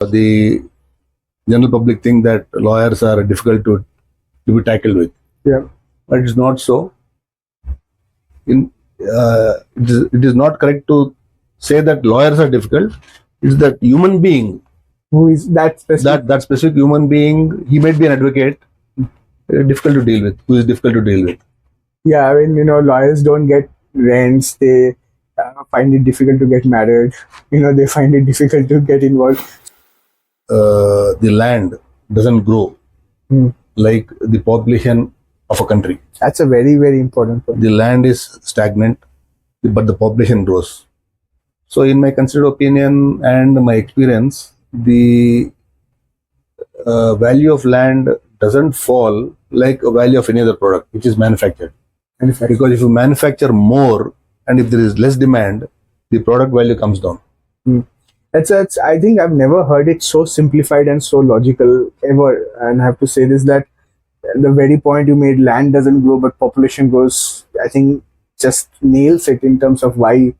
The general public think that lawyers are difficult to be tackled with. Yeah. But it's not so. It is not correct to say that lawyers are difficult. It's that human being, Who is that specific? that specific human being, he might be an advocate, difficult to deal with, who is difficult to deal with. Yeah, I mean, lawyers don't get rents. They find it difficult to get married. They find it difficult to get involved. The land doesn't grow like the population of a country. That's a very, very important point. The land is stagnant, but the population grows. So, in my considered opinion and my experience, the value of land doesn't fall like a value of any other product which is manufactured. Because if you manufacture more and if there is less demand, the product value comes down. That's I think I've never heard it so simplified and so logical ever. And I have to say this, that the very point you made, land doesn't grow but population grows, I think just nails it in terms of why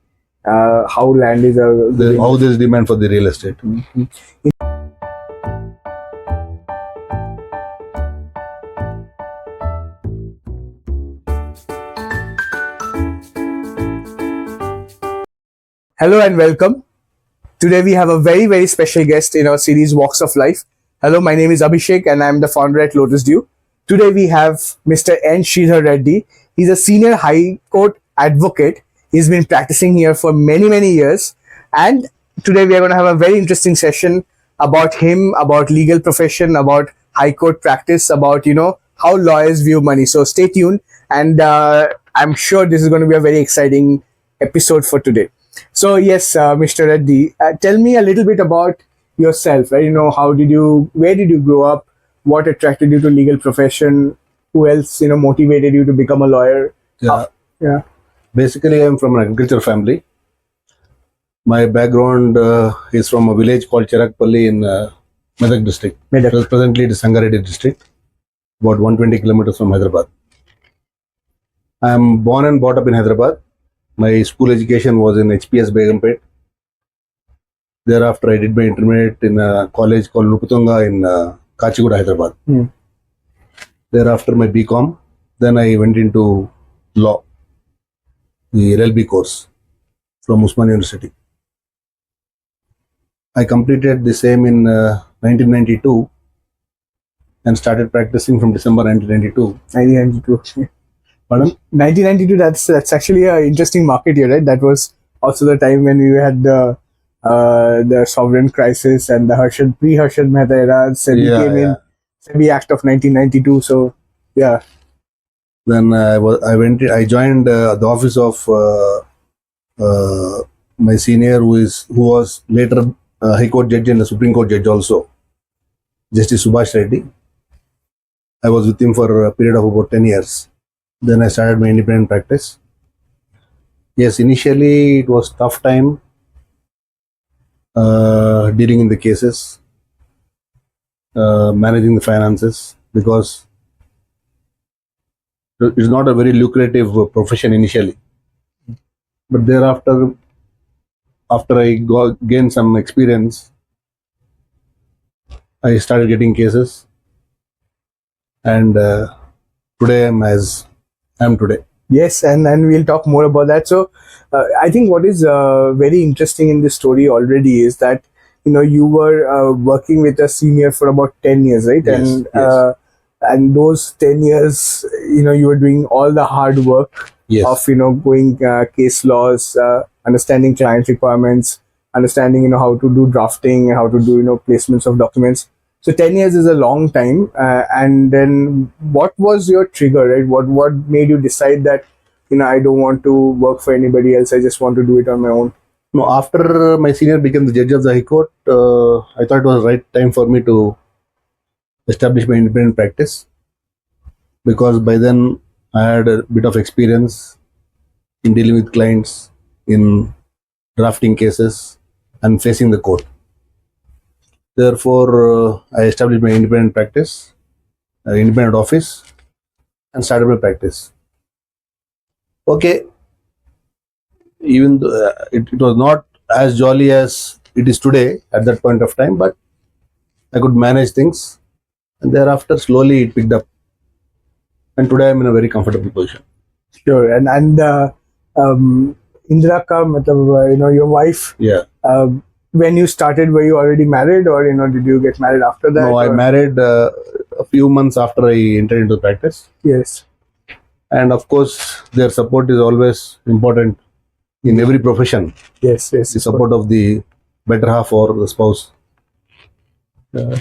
how land is How there is demand for the real estate. Hello and welcome. Today we have a very, very special guest in our series Walks of Life. Hello, my name is Abhishek and I'm the founder at Lotusdew. Today we have Mr. N. Sridhar Reddy. He's a senior High Court advocate. He's been practicing here for many, many years. And today we are going to have a very interesting session about him, about legal profession, about High Court practice, about, how lawyers view money. So stay tuned. And I'm sure this is going to be a very exciting episode for today. So yes, Mr. Reddy, tell me a little bit about yourself, right? Where did you grow up? What attracted you to legal profession? Who else, motivated you to become a lawyer? Yeah. Basically, I'm from an agriculture family. My background is from a village called Cherakpalli in Medak district. Presently, it is Sangareddy district, about 120 kilometers from Hyderabad. I am born and brought up in Hyderabad. My school education was in HPS Begumpet. Thereafter, I did my intermediate in a college called Luputunga in Gachibowli, Hyderabad. Thereafter, my BCom. Then I went into law, the LLB course from Usman University. I completed the same in 1992 and started practicing from December 1992. 1992. Pardon? 1992, that's actually an interesting market year, right? That was also the time when we had the sovereign crisis and the pre-Harshad Mehta era. SEBI came in, SEBI Act of 1992. So, yeah. Then I joined the office of my senior, who was later High Court judge and the Supreme Court judge also, Justice Sridhar Reddy. I was with him for a period of about 10 years. Then I started my independent practice. Yes, initially it was tough time dealing in the cases, managing the finances, because it's not a very lucrative profession initially. But thereafter, after I gained some experience, I started getting cases, and today I'm as I am today. Yes, and we'll talk more about that. So, I think what is very interesting in this story already is that you were working with a senior for about 10 years, right? Yes, and those 10 years, you were doing all the hard work of going case laws, understanding client requirements, understanding how to do drafting, how to do placements of documents. So 10 years is a long time. And then what was your trigger, right? What made you decide that, I don't want to work for anybody else, I just want to do it on my own? No, after my senior became the judge of the High Court, I thought it was the right time for me to establish my independent practice, because by then I had a bit of experience in dealing with clients, in drafting cases and facing the court. Therefore, I established my independent practice, independent office, and started my practice. Okay, even though it was not as jolly as it is today at that point of time, but I could manage things, and thereafter slowly it picked up. And today I'm in a very comfortable position. Sure. Um, Indira ka, matlab, your wife. Yeah. When you started, were you already married, or did you get married after that? No, I or- married a few months after I entered into practice. Yes. And of course, their support is always important in every profession. Yes. Yes. The support of the better half or the spouse.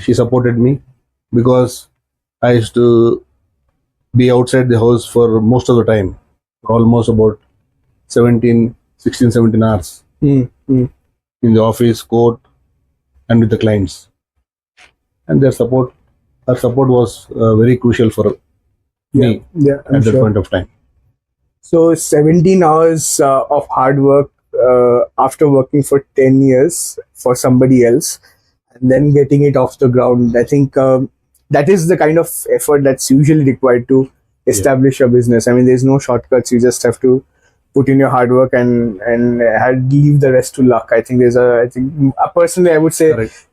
She supported me because I used to be outside the house for most of the time, almost about 16, 17 hours Mm, mm. in the office, court, and with the clients. And her support was very crucial for me Yeah. I'm at that sure. point of time. So 17 hours of hard work after working for 10 years for somebody else and then getting it off the ground. I think that is the kind of effort that's usually required to establish a business. I mean, there's no shortcuts. You just have to put in your hard work and leave the rest to luck. I think personally, I would say, Correct.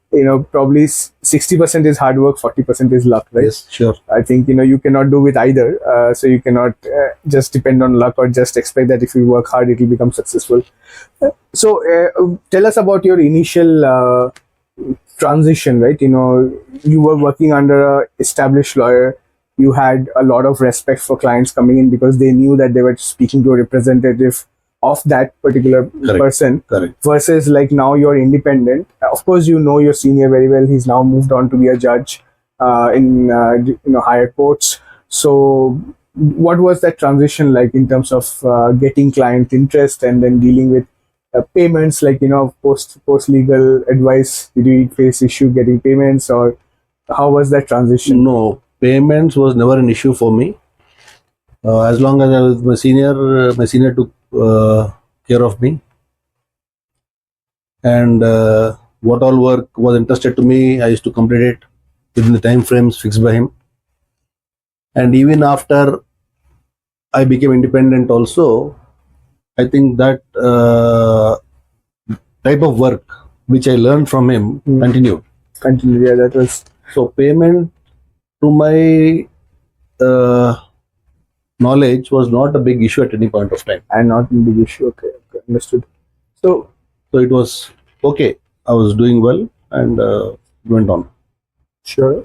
probably 60% is hard work, 40% is luck, right? Yes, sure. I think you cannot do with either. So you cannot just depend on luck or just expect that if you work hard, it will become successful. So tell us about your initial transition, right? You were working under a established lawyer. You had a lot of respect for clients coming in because they knew that they were speaking to a representative of that particular Correct. person. Correct. Versus like now you're independent. Of course, you know your senior very well. He's now moved on to be a judge in higher courts. So what was that transition like in terms of getting client interest and then dealing with payments, like post legal advice? Did you face issue getting payments, or how was that transition? No, payments was never an issue for me. As long as I was my senior took care of me. And what all work was entrusted to me, I used to complete it within the time frames fixed by him. And even after I became independent also, I think that type of work which I learned from him continued. Continue. Yeah, that was So payment to my knowledge was not a big issue at any point of time. and not a big issue. Okay, understood. So So it was okay. I was doing well and went on. sure.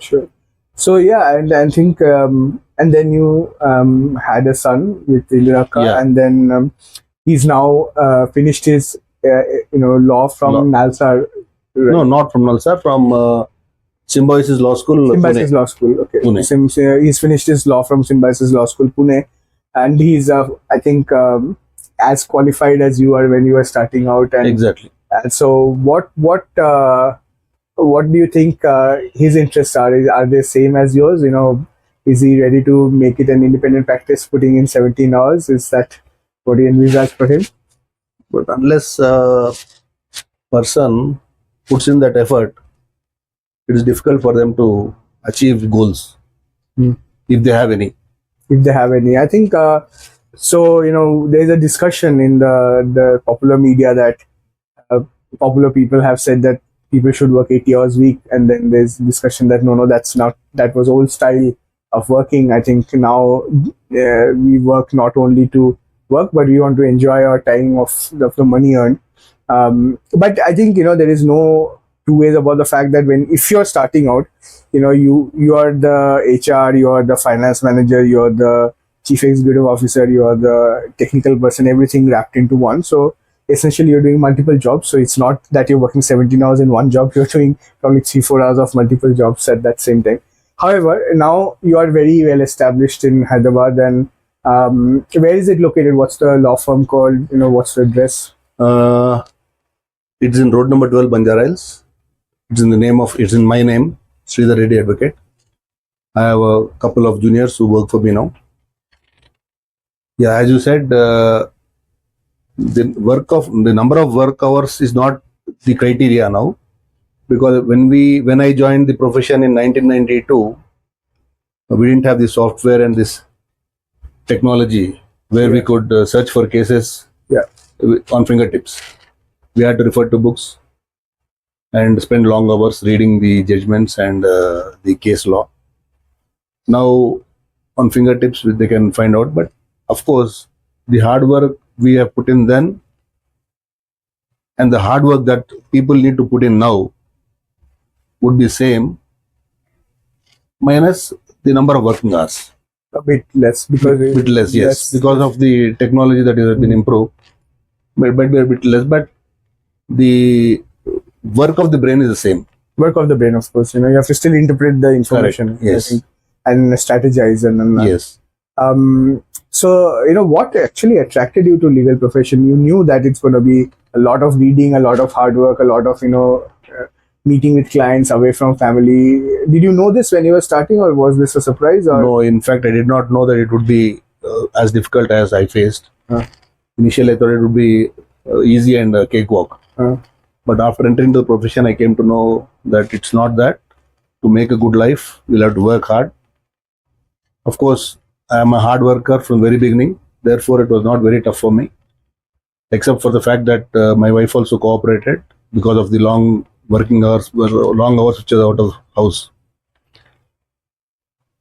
So yeah, and I think and then you had a son with Iliraka, Yeah. and then he's now finished his law from Law. Nalsar. Right? No, not from Nalsar, from Symbiosis Law School, Symbiosis Pune. Law School. Okay. Pune. He's finished his law from Symbiosis Law School, Pune, and he's I think as qualified as you are when you were starting out. And Exactly. so what do you think his interests are? Are they same as yours? Is he ready to make it an independent practice, putting in 17 hours? Is that what you envisage for him? But unless a person puts in that effort, it is difficult for them to achieve goals if they have any. If they have any. I think there's a discussion in the popular media that popular people have said that people should work 80 hours a week, and then there's discussion that no, that was old style of working. I think now we work not only to work, but we want to enjoy our time of the money earned. But I think there is no two ways about the fact that if you're starting out, you are the HR, you are the finance manager, you are the chief executive officer, you are the technical person, everything wrapped into one. So essentially you're doing multiple jobs. So it's not that you're working 17 hours in one job, you're doing probably 3-4 hours of multiple jobs at that same time. However, now you are very well established in Hyderabad, and where is it located? What's the law firm called? What's the address? It's in road number 12, Banjara Hills. It's in my name, Sridhar Reddy Advocate. I have a couple of juniors who work for me now. Yeah, as you said, the number of work hours is not the criteria now, because when I joined the profession in 1992, we didn't have the software and this technology where we could search for cases on fingertips. We had to refer to books. and spend long hours reading the judgments and the case law. Now, on fingertips, they can find out. But of course, the hard work we have put in then and the hard work that people need to put in now would be same, minus the number of working hours. A bit less because Bit less, yes, because of the technology that has been improved. But might be a bit less, but the work of the brain is the same. work of the brain, of course. You have to still interpret the information. Correct. Yes. I think, and strategize and Yes. So what actually attracted you to legal profession? You knew that it's going to be a lot of reading, a lot of hard work, a lot of meeting with clients away from family. Did you know this when you were starting, or was this a surprise? Or No, in fact, I did not know that it would be as difficult as I faced. Initially, I thought it would be easy and a cakewalk. But after entering the profession, I came to know that it's not that. To make a good life, you'll have to work hard. Of course, I am a hard worker from very beginning. Therefore, it was not very tough for me, except for the fact that my wife also cooperated because of the long working hours, long hours which is out of house.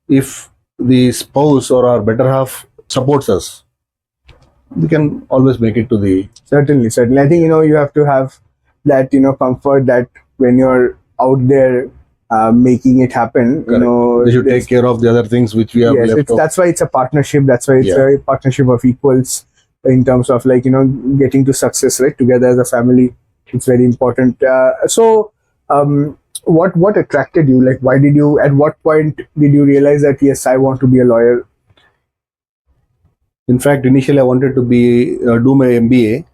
If the spouse or our better half supports us, we can always make it to the certainly. I think you have to have that comfort that when you're out there making it happen, they should take care of the other things which we have yes, left. that's why it's a partnership. That's why it's a partnership of equals in terms of getting to success, right, together as a family. It's very important. What attracted you? Like, why did you? At what point did you realize that yes, I want to be a lawyer? In fact, initially I wanted to be do my MBA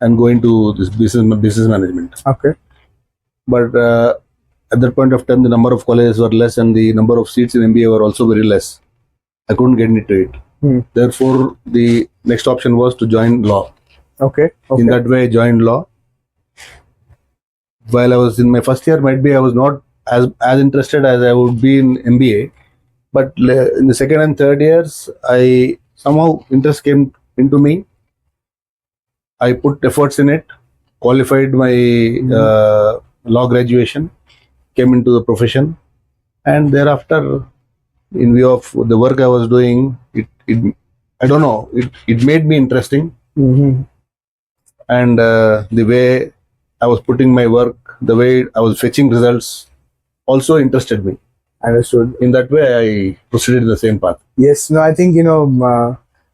and go into this business management. Okay. But at that point of time, the number of colleges were less and the number of seats in MBA were also very less. I couldn't get into it. Therefore, the next option was to join law. Okay. In that way, I joined law. While I was in my first year, might be I was not as interested as I would be in MBA. But in the second and third years, I somehow interest came into me. I put efforts in it, qualified my law graduation, came into the profession, and thereafter, in view of the work I was doing, I don't know, it made me interesting. And the way I was putting my work, the way I was fetching results, also interested me. Understood. In that way, I proceeded the same path. Yes. No, I think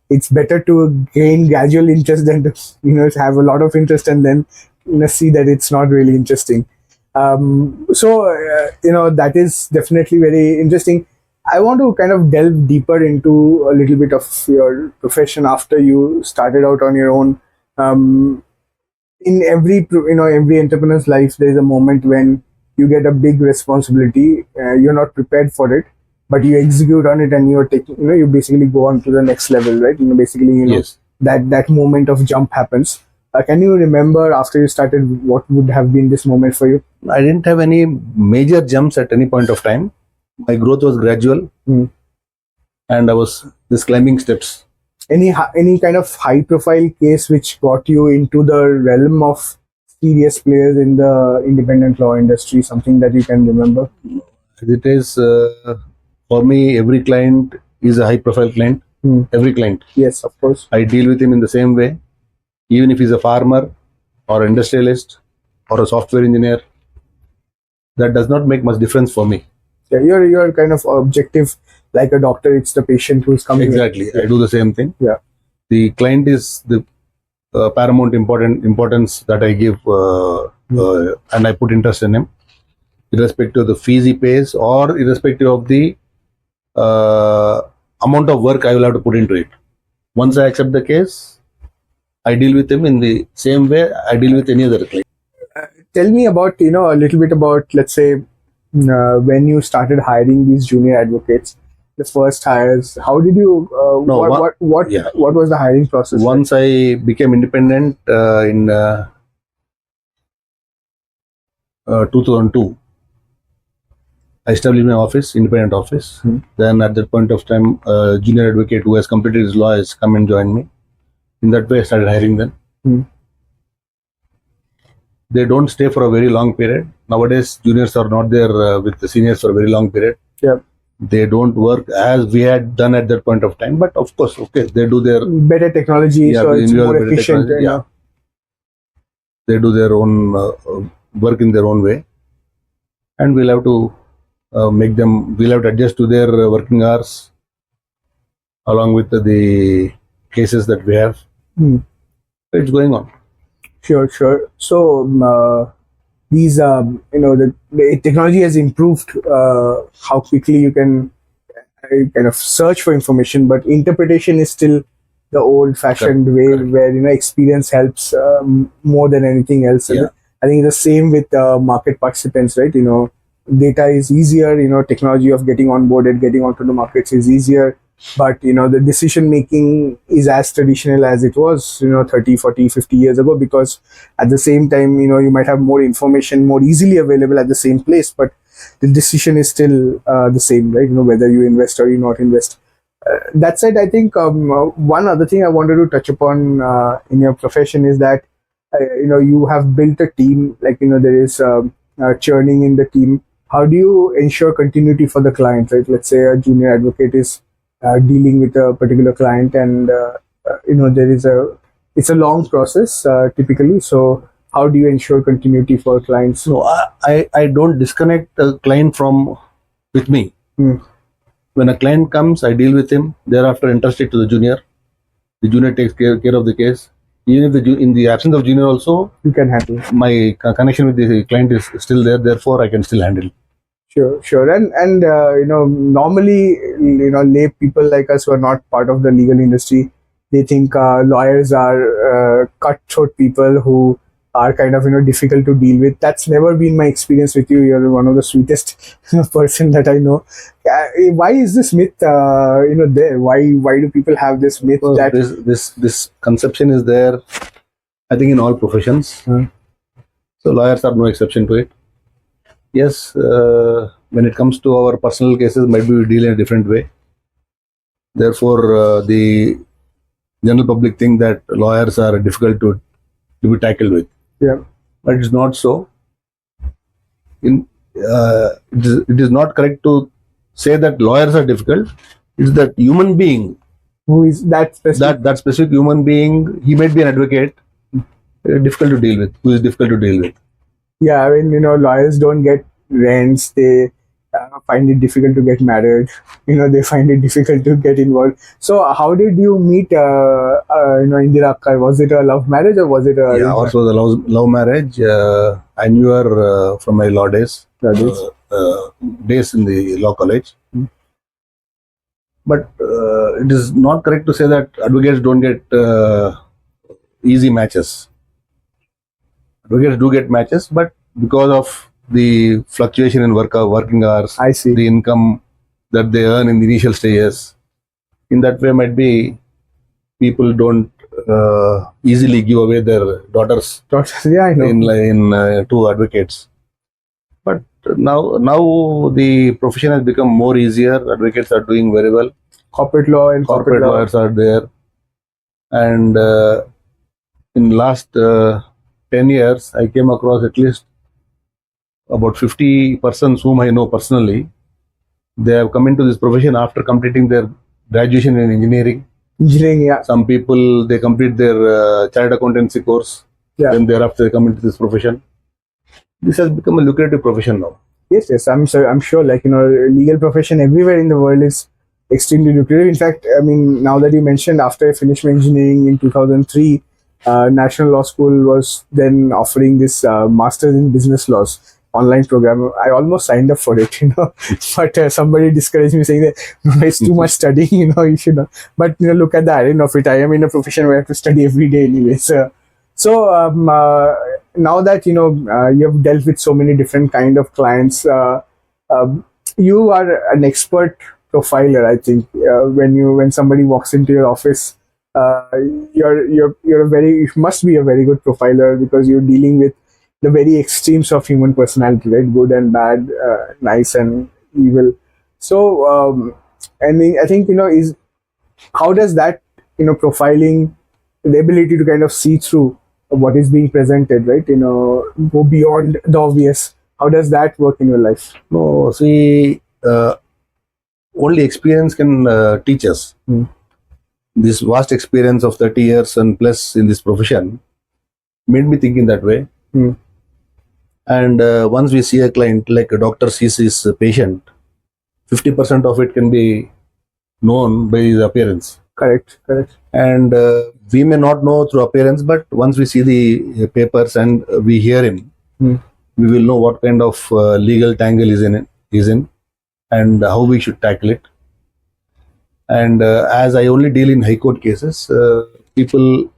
it's better to gain gradual interest than to have a lot of interest and then see that it's not really interesting. That is definitely very interesting. I want to kind of delve deeper into a little bit of your profession after you started out on your own. In every entrepreneur's life, there is a moment when you get a big responsibility. You're not prepared for it, but you execute on it, and you're taking. You basically go on to the next level, right? Yes. that moment of jump happens. Can you remember after you started what would have been this moment for you? I didn't have any major jumps at any point of time. My growth was gradual, and I was just climbing steps. Any kind of high profile case which got you into the realm of serious players in the independent law industry, something that you can remember? It is for me, every client is a high profile client. Every client. Yes, of course. I deal with him in the same way, even if he's a farmer or an industrialist or a software engineer. That does not make much difference for me. Yeah, you're kind of objective, like a doctor. It's the patient who's coming. Exactly. I do the same thing. Yeah. The client is the paramount importance that I give, and I put interest in him, irrespective of the fees he pays or irrespective of the amount of work I will have to put into it. Once I accept the case, I deal with him in the same way I deal with any other client. Tell me about a little bit about, let's say, when you started hiring these junior advocates, the first hires. How did you? What was the hiring process? Once I became independent in 2002, I established my office, independent office. Then at that point of time, a junior advocate who has completed his law has come and joined me. In that way, I started hiring them. they don't stay for a very long period. Nowadays, juniors are not there with the seniors for a very long period. Yeah. They don't work as we had done at that point of time. But of course, okay, they do their Better technology, Yeah, so they it's involve more better efficient. technology, You yeah. know. They do their own work in their own way, and we'll have to we'll have to adjust to their working hours along with the cases that we have. Hmm. It's going on. Sure, sure. So these, the technology has improved. How quickly you can kind of search for information, but interpretation is still the old-fashioned Correct, way, correct. where experience helps more than anything else. And Yeah. I think the same with market participants, right? Data is easier. Technology of getting onboarded, getting onto the markets is easier, but the decision making is as traditional as it was 30, 40, 50 years ago, because at the same time you might have more information more easily available at the same place, but the decision is still the same, right? Whether you invest or you not invest. That said, I think one other thing I wanted to touch upon in your profession is that you have built a team. Like there is churning in the team. How do you ensure continuity for the client, right? Let's say a junior advocate is dealing with a particular client, and there is it's a long process typically. So how do you ensure continuity for clients? So I don't disconnect a client from with me. Hmm. When a client comes, I deal with him. Thereafter, entrust it to the junior. The junior takes care of the case. Even if in the absence of junior also, You can handle. my connection with the client is still there. Therefore, I can still handle. Sure, sure. And normally, lay people like us who are not part of the legal industry, they think lawyers are cutthroat people who are kind of difficult to deal with. That's never been my experience with you. You're one of the sweetest person that I know. Why is this myth there? Why do people have this myth Well, that this conception is there, I think, in all professions. So lawyers are no exception to it. Yes, when it comes to our personal cases, maybe we deal in a different way. Therefore, the general public think that lawyers are difficult to be tackled with. yeah, But it's not so. It is not correct to say that lawyers are difficult. It's that human being, who is that specific? that specific human being, he might be an advocate, difficult to deal with, who is difficult to deal with. Yeah, I mean, lawyers don't get rents. They find it difficult to get married. They find it difficult to get involved. So, how did you meet, Indira Akkar? Was it a love marriage or was it a Yeah, also the love marriage. I knew her from my law days, days in the law college. But it is not correct to say that advocates don't get easy matches. Advocates do get matches, but because of the fluctuation in working hours, I see. the income that they earn in the initial stages, in that way, might be people don't easily give away their daughters Yeah, I know. in to advocates. But now the profession has become more easier. Advocates are doing very well. Corporate law and Corporate law. lawyers are there, and in last 10 years, I came across at least about 50 persons whom I know personally. They have come into this profession after completing their graduation in engineering. Engineering, yeah. Some people, they complete their chartered accountancy course. Yeah. Then thereafter they come into this profession. This has become a lucrative profession now. Yes. I'm sure, like, legal profession everywhere in the world is extremely lucrative. In fact, I mean, now that you mentioned, after I finished my engineering in 2003, National Law School was then offering this Masters in Business Laws online program. I almost signed up for it, but somebody discouraged me, saying that it's too much studying, you should not. But look at the irony of it. I am in a profession where I have to study every day anyway. So now that you have dealt with so many different kind of clients, you are an expert profiler. I think when somebody walks into your office, you're a very, you must be a very good profiler, because you're dealing with the very extremes of human personality, right? Good and bad, nice and evil. So and I think is how does that profiling, the ability to kind of see through what is being presented, right? Go beyond the obvious. How does that work in your life? No, see, only experience can teach us. This vast experience of 30 years and plus in this profession made me think in that way. And once we see a client, like a doctor sees his patient, 50% of it can be known by his appearance. Correct. And we may not know through appearance, but once we see the papers and we hear him, we will know what kind of legal tangle is in, and how we should tackle it. And as I only deal in high court cases, people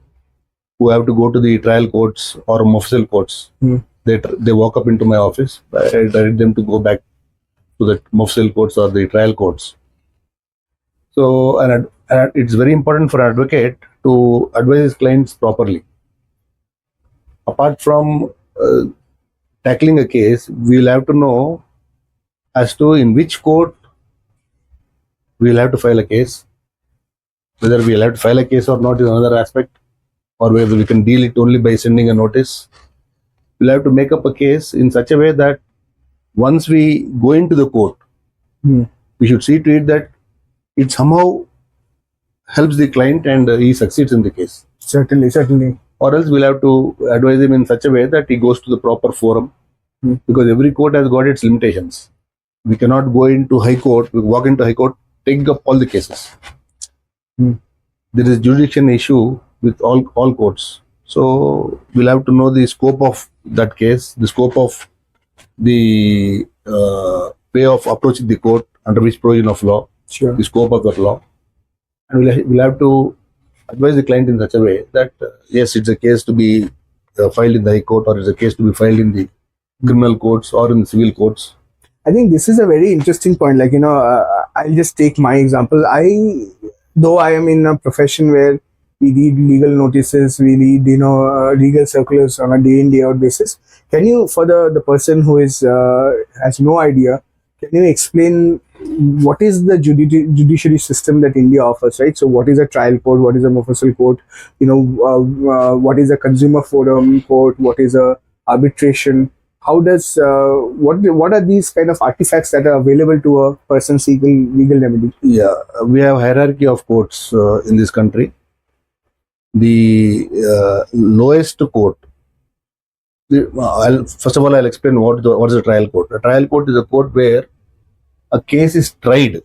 who have to go to the trial courts or mofussil courts, they walk up into my office. I direct them to go back to the mofussil courts or the trial courts. So, and it's very important for an advocate to advise his clients properly. Apart from tackling a case, we will have to know as to in which court we will have to file a case. Whether we will have to file a case or not is another aspect, or whether we can deal it only by sending a notice. We'll have to make up a case in such a way that once we go into the court, we should see to it that it somehow helps the client and he succeeds in the case. Certainly. Or else we'll have to advise him in such a way that he goes to the proper forum, because every court has got its limitations. We cannot go into high court, we walk into high court, take up all the cases. There is jurisdiction issue with all courts. So we'll have to know the scope of that case, the scope of the way of approaching the court, under which provision of law, the scope of that law. And we'll have to advise the client in such a way that yes, it's a case to be filed in the high court, or it's a case to be filed in the criminal courts or in the civil courts. I think this is a very interesting point. Like, I'll just take my example. Though I am in a profession where we read legal notices, we read, legal circulars on a day in, day out basis. Can you, for the person who is has no idea, can you explain what is the judiciary system that India offers, right? So what is a trial court? What is a mofussil court? What is a consumer forum court? What is a arbitration? How does what are these kind of artifacts that are available to a person seeking legal remedy? Yeah, we have hierarchy of courts in this country. The lowest court. First of all, I'll explain what is a trial court. A trial court is a court where a case is tried.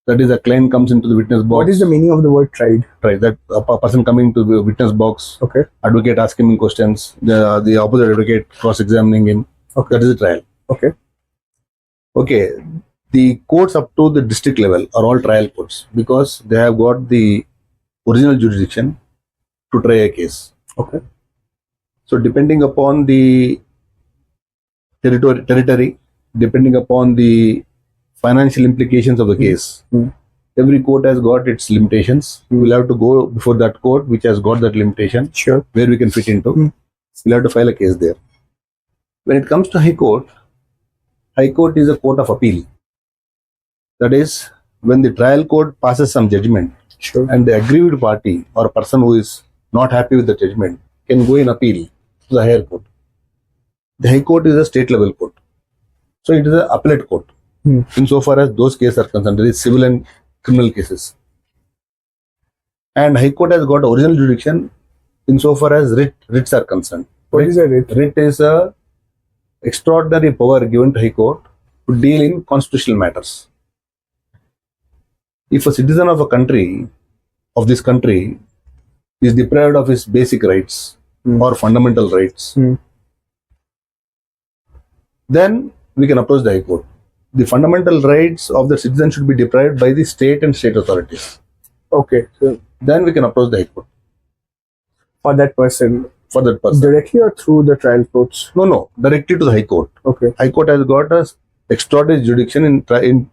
That is, a client comes into the witness box. What is the meaning of the word tried? Tried. That a person coming to the witness box. Okay. Advocate asking him questions. The opposite advocate cross-examining him. Okay. That is a trial. Okay. The courts up to the district level are all trial courts because they have got the original jurisdiction to try a case. Okay. So depending upon the territory, depending upon the financial implications of the case, every court has got its limitations. We will have to go before that court which has got that limitation, where we can fit into. We'll have to file a case there. When it comes to High Court is a court of appeal. That is, when the trial court passes some judgment, and the aggrieved party or person who is not happy with the judgment can go in appeal to the higher court. The High Court is a state level court. So it is an appellate court. Insofar as those cases are concerned, there is civil and criminal cases. And High Court has got original jurisdiction insofar as writs are concerned. What is a writ? Writ is a extraordinary power given to High Court to deal in constitutional matters. If a citizen of this country, is deprived of his basic rights or fundamental rights, then we can approach the High Court. The fundamental rights of the citizen should be deprived by the state and state authorities. Okay. So then we can approach the High Court. For that person. Directly or through the trial courts? No. Directly to the High Court. Okay. High Court has got a extraordinary jurisdiction in trying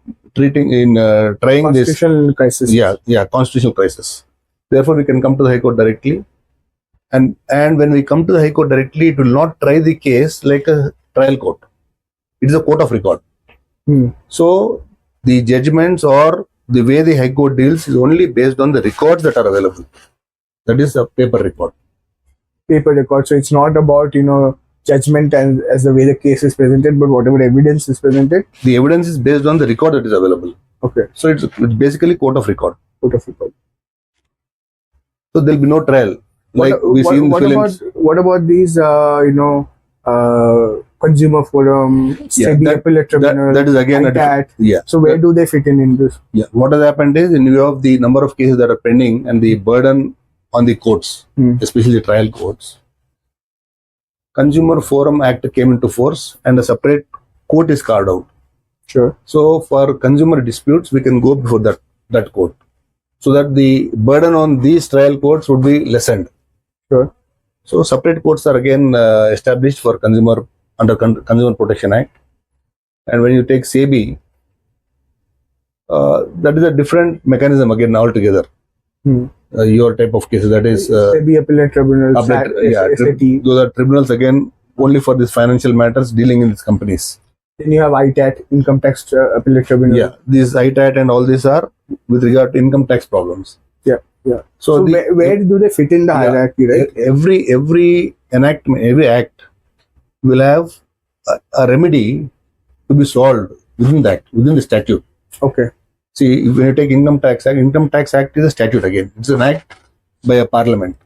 constitutional crisis. Yeah, constitutional crisis. Therefore, we can come to the High Court directly. And when we come to the High Court directly, it will not try the case like a trial court. It is a court of record. So, the judgments or the way the High Court deals is only based on the records that are available. That is a paper record. paper record. So it's not about judgment and as the way the case is presented, but whatever evidence is presented. The evidence is based on the record that is available. Okay. So it's basically court of record. Court of record. So there'll be no trial. Like we see in films. What about these consumer forum, SEBI appellate tribunal, that is again a that. Yeah. So where do they fit in this? Yeah. What has happened is, in view of the number of cases that are pending and the burden on the courts, especially trial courts, Consumer Forum Act came into force and a separate court is carved out. Sure. So for consumer disputes, we can go before that court, so that the burden on these trial courts would be lessened. Sure. So separate courts are again established for consumer under Consumer Protection Act. And when you take SEBI, that is a different mechanism again altogether. Your type of cases, that is SEBI appellate tribunal, SAT. Those are tribunals again only for these financial matters dealing in these companies. Then you have ITAT, income tax appellate tribunal. Yeah, these ITAT and all these are with regard to income tax problems. Yeah. So where do they fit in the hierarchy, right? Every enactment, every act will have a remedy to be solved within the statute. Okay. See, when you take Income Tax Act is a statute again. It's an act by a parliament,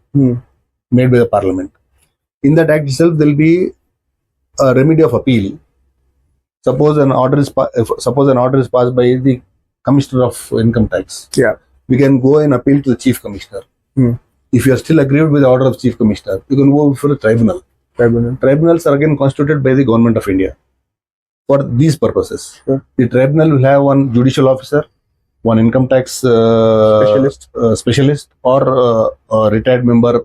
made by the parliament. In that act itself, there will be a remedy of appeal. Suppose an order is passed by the Commissioner of Income Tax. Yeah. We can go and appeal to the Chief Commissioner. If you are still aggrieved with the order of Chief Commissioner, you can go before a tribunal. Tribunals are again constituted by the Government of India for these purposes. Sure. The tribunal will have one judicial officer, one income tax specialist, or a retired member,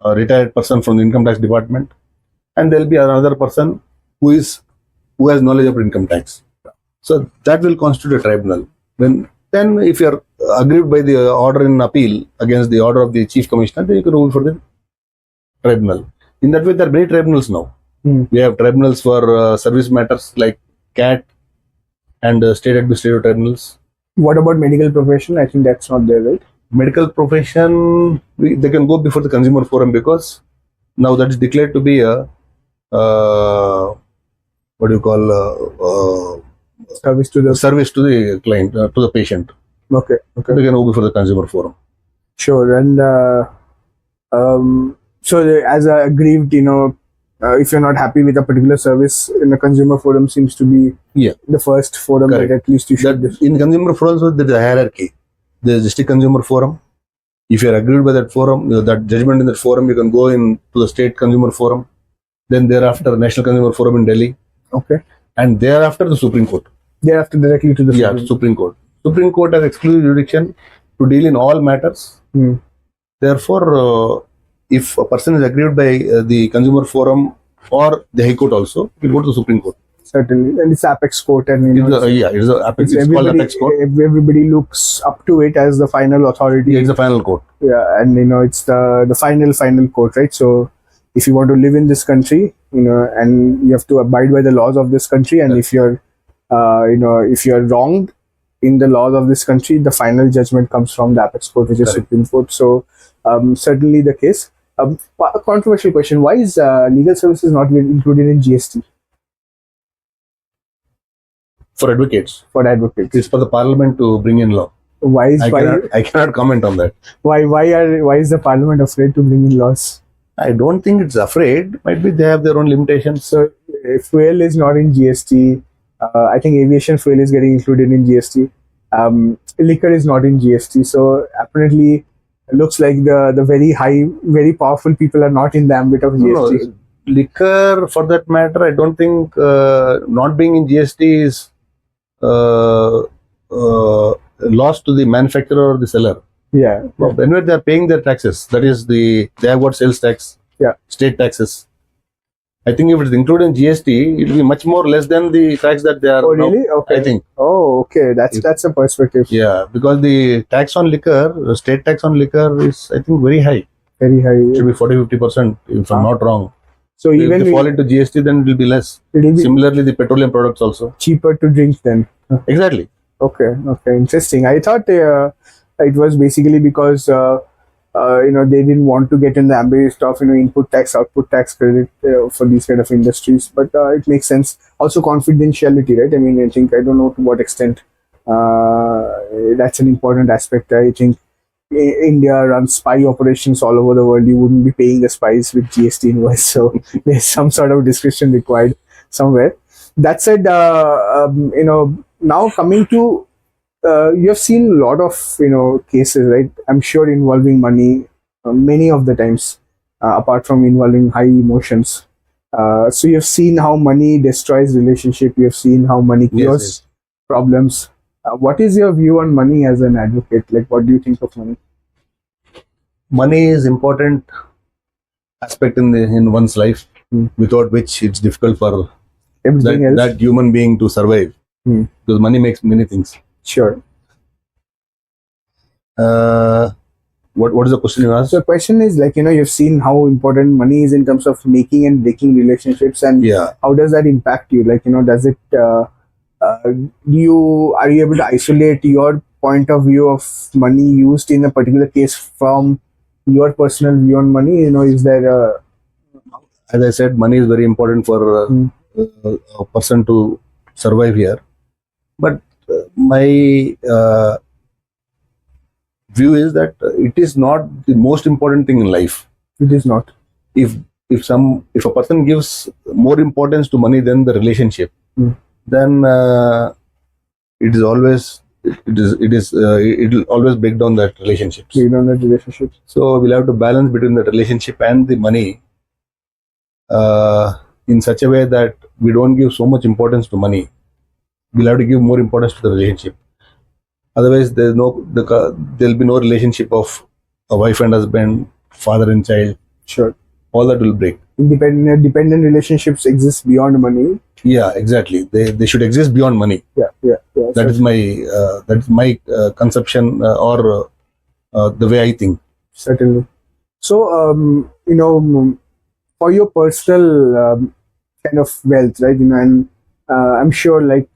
a retired person from the income tax department, and there will be another person who has knowledge of income tax. So that will constitute a tribunal. Then if you are aggrieved by the order in appeal against the order of the Chief Commissioner, then you can go for the tribunal. In that way, there are many tribunals now. We have tribunals for service matters like CAT and state administrative tribunals. What about medical profession? I think that's not there, right? Medical profession, they can go before the Consumer Forum because now that is declared to be a Service to the client, to the patient. Okay. They can go before the Consumer Forum. Sure. And so as a aggrieved, if you're not happy with a particular service, in a Consumer Forum seems to be the first forum that at least you should. In Consumer Forums, there is a hierarchy. There is District Consumer Forum. If you are aggrieved by that forum, that judgment in that forum, you can go in to the State Consumer Forum. Then thereafter, National Consumer Forum in Delhi. Okay. And thereafter, the Supreme Court. Thereafter, directly to the Supreme Court. Supreme Court has exclusive jurisdiction to deal in all matters. Therefore, if a person is aggrieved by the Consumer Forum or the High Court also, you will go to the Supreme Court. Certainly, and it's apex court, and it's called apex court. Everybody looks up to it as the final authority. Yeah, it's the final court. Yeah, and it's the final court, right? So, if you want to live in this country, and you have to abide by the laws of this country, and if you're, if you're wronged in the laws of this country, the final judgment comes from the apex court, which is Supreme Court. So, certainly the case. A controversial question: why is legal services not included in GST? For advocates. It's for the Parliament to bring in law. I cannot comment on that. Why is the Parliament afraid to bring in laws? I don't think it's afraid. Might be they have their own limitations. So, fuel is not in GST. I think aviation fuel is getting included in GST. Liquor is not in GST. So, apparently, it looks like the very high, very powerful people are not in the ambit of GST. No, liquor, for that matter, I don't think not being in GST is loss to the manufacturer or the seller. Yeah. But anyway, they are paying their taxes. That is they have got sales tax, state taxes. I think if it's included in GST, it will be much more less than the tax that they are. Oh, really? Now, okay. I think. Oh, okay. That's a perspective. Yeah, because the tax on liquor, the state tax on liquor is, I think, very high. Very high. It should be 40-50%, if I'm not wrong. So if even they fall into GST, then it will be less. Similarly, the petroleum products also. Cheaper to drink then. Exactly. Okay. Interesting. I thought it was basically because they didn't want to get in the ambit of input tax, output tax credit for these kind of industries. But it makes sense. Also confidentiality, right? I mean, I don't know to what extent that's an important aspect. I think India runs spy operations all over the world. You wouldn't be paying the spies with GST invoice, so there's some sort of discretion required somewhere. That said, now coming to you have seen a lot of cases, right? I'm sure involving money, many of the times, apart from involving high emotions. So you've seen how money destroys relationship. You've seen how money cures Yes. problems. What is your view on money as an advocate? Like, what do you think of money? Money is important aspect in one's life, without which it's difficult for Everything else? that human being to survive. Because money makes many things. Sure. What is the question you asked? So the question is like, you've seen how important money is in terms of making and breaking relationships, and Yeah. how does that impact you? Like, does it, are you able to isolate your point of view of money used in a particular case from your personal view on money? Is there As I said, money is very important for a person to survive here. But my view is that it is not the most important thing in life. it is not? If a person gives more importance to money than the relationship, then it will always break down that relationships. You don't have relationships. So we'll have to balance between the relationship and the money in such a way that we don't give so much importance to money. We'll have to give more importance to the relationship. Otherwise, there'll be no relationship of a wife and husband, father and child. Sure. All that will break. Dependent relationships exist beyond money. Yeah, exactly. They should exist beyond money. Yeah. That is my conception or the way I think. Certainly. So, for your personal kind of wealth, right? And I'm sure, like,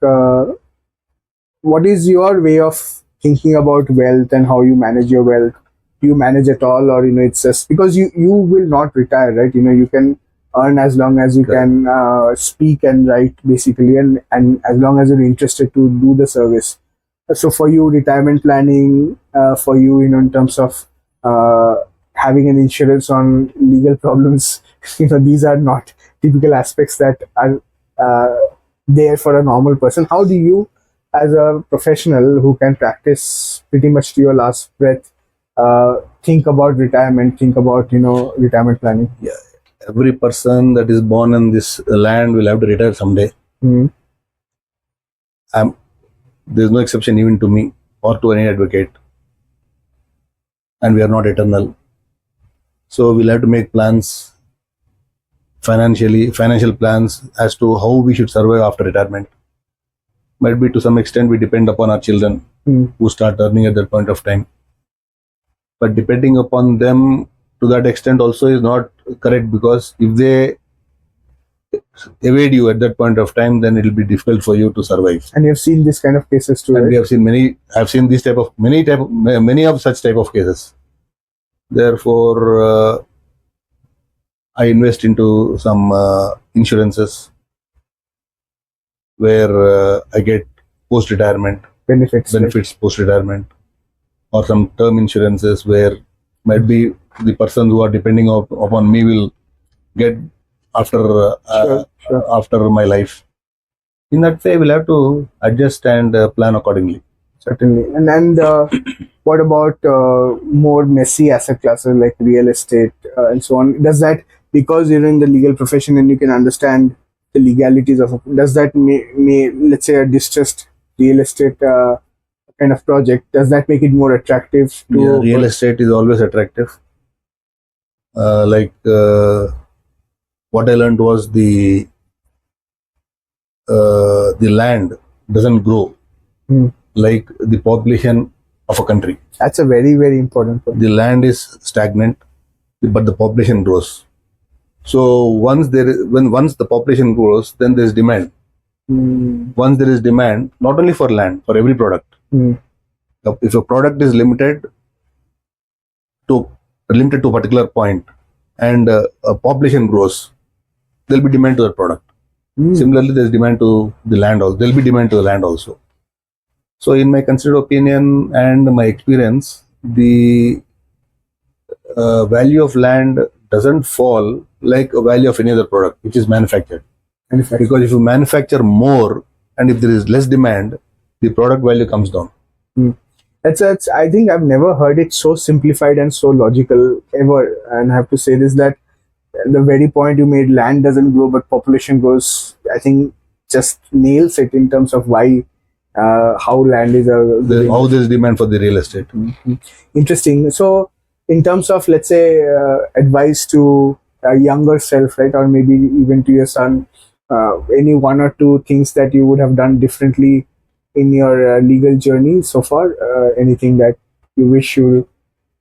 what is your way of thinking about wealth and how you manage your wealth? Do you manage at all, or it's just because you will not retire, right? You can earn as long as you can speak and write, basically, and as long as you're interested to do the service. So for you, retirement planning, for you, in terms of having an insurance on legal problems, these are not typical aspects that are there for a normal person. How do you, as a professional who can practice pretty much to your last breath, think about retirement, think about retirement planning? Yeah, every person that is born in this land will have to retire someday. There's no exception even to me or to any advocate, and we are not eternal. So we'll have to make plans, financial plans as to how we should survive after retirement. Might be to some extent we depend upon our children who start earning at that point of time. But depending upon them to that extent also is not correct, because if they evade you at that point of time, then it will be difficult for you to survive. And you've seen this kind of cases too, And right? we have seen many of such type of cases. Therefore, I invest into some insurances where I get post-retirement benefits. post-retirement, or some term insurances where might be the person who are depending upon me will get after after my life. In that way, we'll have to adjust and plan accordingly. Certainly. And what about more messy asset classes like real estate and so on? Does that, because you're in the legal profession and you can understand the legalities of, does that may let's say a distressed real estate kind of project, does that make it more attractive to Real estate is always attractive. What I learned was the land doesn't grow like the population of a country. That's a very, very important point. The land is stagnant, but the population grows. So once the population grows, then there is demand. Once there is demand, not only for land, for every product. If a product is limited to limited to a particular point, and a population grows, there'll be demand to the product. Similarly, there's demand to the land also. There'll be demand to the land also. So, in my considered opinion and my experience, the value of land doesn't fall like a value of any other product which is manufactured. Because if you manufacture more and if there is less demand, the product value comes down. That's I think I've never heard it so simplified and so logical ever. And I have to say this, that the very point you made, land doesn't grow but population grows, I think just nails it in terms of why how land is How there is demand for the real estate. Interesting. So in terms of, let's say, advice to a younger self, right, or maybe even to your son, any one or two things that you would have done differently in your legal journey so far, anything that you wish you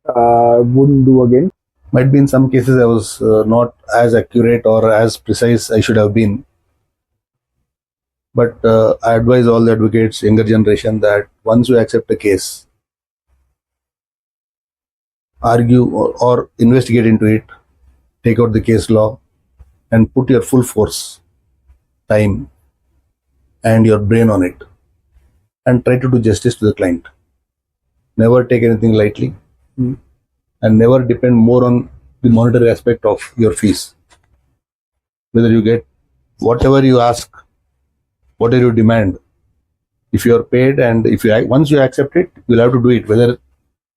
wouldn't do again? Might be in some cases I was not as accurate or as precise I should have been. But I advise all the advocates, younger generation, that once you accept a case, argue or investigate into it, take out the case law, and put your full force, time, and your brain on it, and try to do justice to the client. Never take anything lightly, and never depend more on the monetary aspect of your fees. Whether you get whatever you ask, whatever you demand, if you are paid, and if you once you accept it, you'll have to do it, whether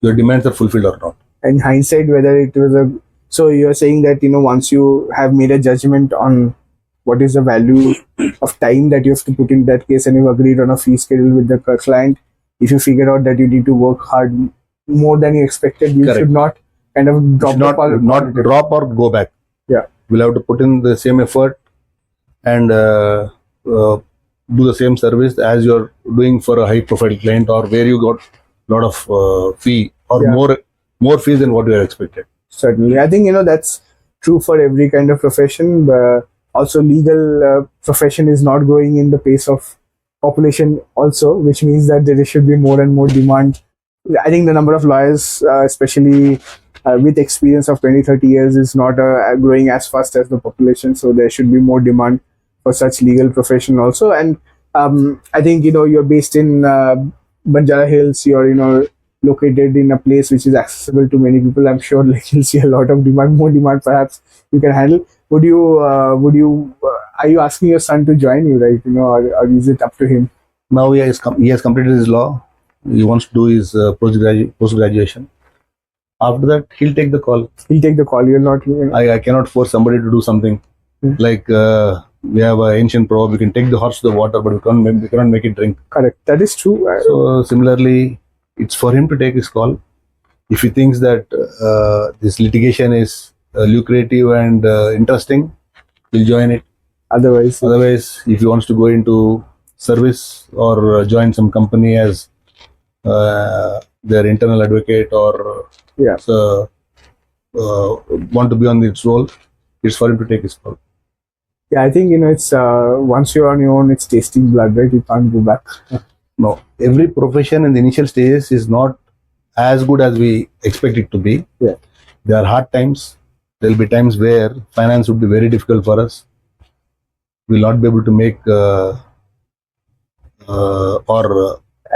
your demands are fulfilled or not. In hindsight, whether it was a, so you're saying that, once you have made a judgment on what is the value of time that you have to put in that case, and you've agreed on a fee schedule with the client, if you figure out that you need to work hard more than you expected, you Correct. should not kind of drop not drop or go back. Yeah, we'll have to put in the same effort and do the same service as you're doing for a high profile client, or where you got a lot of fee or more fees than what you had expected. Certainly. I think, that's true for every kind of profession. Also, legal profession is not growing in the pace of population also, which means that there should be more and more demand. I think the number of lawyers, especially with experience of 20-30 years, is not growing as fast as the population. So there should be more demand for such legal profession also. And I think, you're based in Banjara Hills, you're, located in a place which is accessible to many people. I'm sure you'll see a lot of demand, more demand perhaps you can handle. Are you asking your son to join you, right? Or is it up to him? Now he has completed his law. He wants to do his post graduation. After that, he'll take the call. You're not. I cannot force somebody to do something. Like we have an ancient proverb: we can take the horse to the water, but we cannot make it drink. Correct. That is true. So similarly, it's for him to take his call. If he thinks that this litigation is lucrative and interesting, he'll join it. Otherwise, if he wants to go into service or join some company as their internal advocate, or want to be on its role, it's for him to take his call. Yeah, I think, it's once you're on your own, it's tasting blood, right? You can't go back. No, every profession in the initial stages is not as good as we expect it to be. Yeah. There are hard times. There will be times where finance would be very difficult for us. We'll not be able to make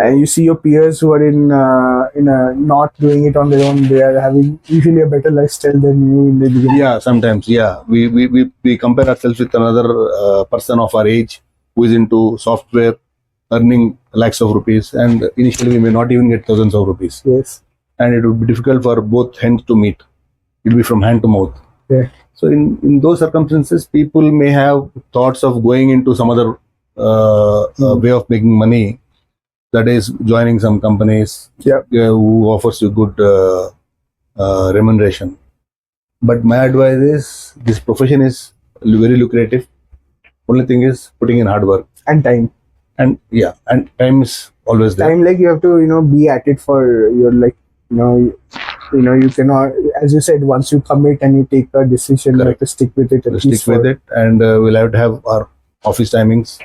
and you see your peers who are in not doing it on their own. They are having usually a better lifestyle than you in the beginning. Yeah, sometimes. Yeah, we compare ourselves with another person of our age who is into software, earning lakhs of rupees, and initially we may not even get thousands of rupees. Yes. And it would be difficult for both hands to meet. It will be from hand to mouth. Yeah. So in those circumstances, people may have thoughts of going into some other way of making money. That is joining some companies who offers you good remuneration. But my advice is, this profession is very lucrative. Only thing is putting in hard work and time. And time is always there. Time, you have to be at it for your, you cannot, as you said, once you commit and you take a decision, you have to stick with it. And we'll have to have our office timings.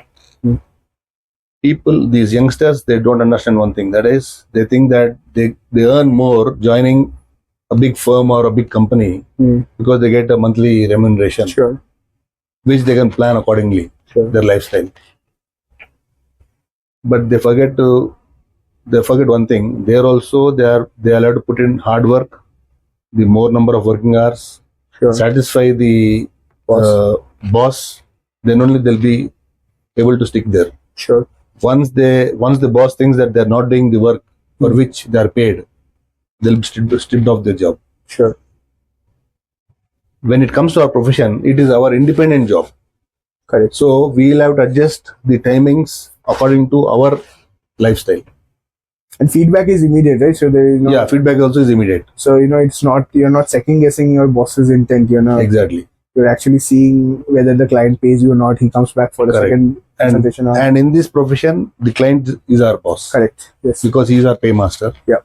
People, these youngsters, they don't understand one thing. That is, they think that they earn more joining a big firm or a big company because they get a monthly remuneration, Sure. which they can plan accordingly, Sure. their lifestyle. But they forget one thing. They are allowed to put in hard work, the more number of working hours, Sure. satisfy the boss. Then only they'll be able to stick there. Sure. Once the boss thinks that they're not doing the work for which they are paid, they'll be stripped off their job. Sure. When it comes to our profession, it is our independent job. Correct. So we'll have to adjust the timings according to our lifestyle. And feedback is immediate, right? So there is no. Yeah, feedback also is immediate. So you're not second guessing your boss's intent. Exactly. You're actually seeing whether the client pays you or not. He comes back for the Correct. second presentation. And in this profession, the client is our boss. Correct. Yes. Because he is our paymaster. Yeah.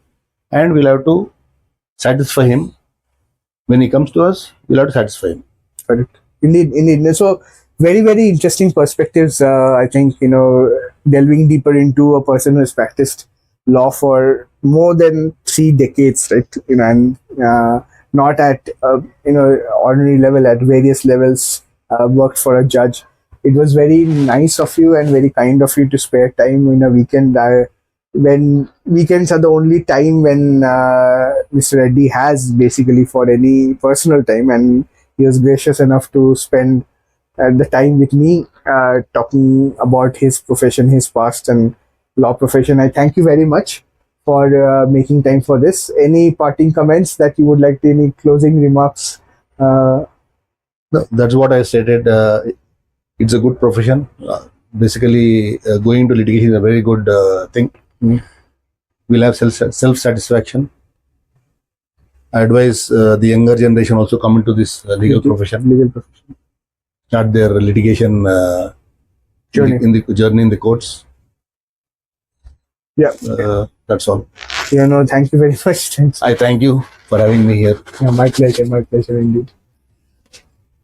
And we'll have to satisfy him. When he comes to us, we'll have to satisfy him. Correct. Indeed. So very, very interesting perspectives. I think, delving deeper into a person who has practiced law for more than 3 decades, right? And not at ordinary level, at various levels, worked for a judge. It was very nice of you and very kind of you to spare time in a weekend. When weekends are the only time when Mr. Reddy has basically for any personal time, and he was gracious enough to spend the time with me talking about his profession, his past and law profession. I thank you very much for making time for this. Any parting comments that you would like to, any closing remarks? No, that's what I stated. It's a good profession. Basically, going to litigation is a very good thing. We'll have self-satisfaction. I advise the younger generation also come into this legal profession. Start their litigation Journey. in the journey in the courts. Yeah. That's all. Thank you very much. Thanks. I thank you for having me here. Yeah, my pleasure indeed.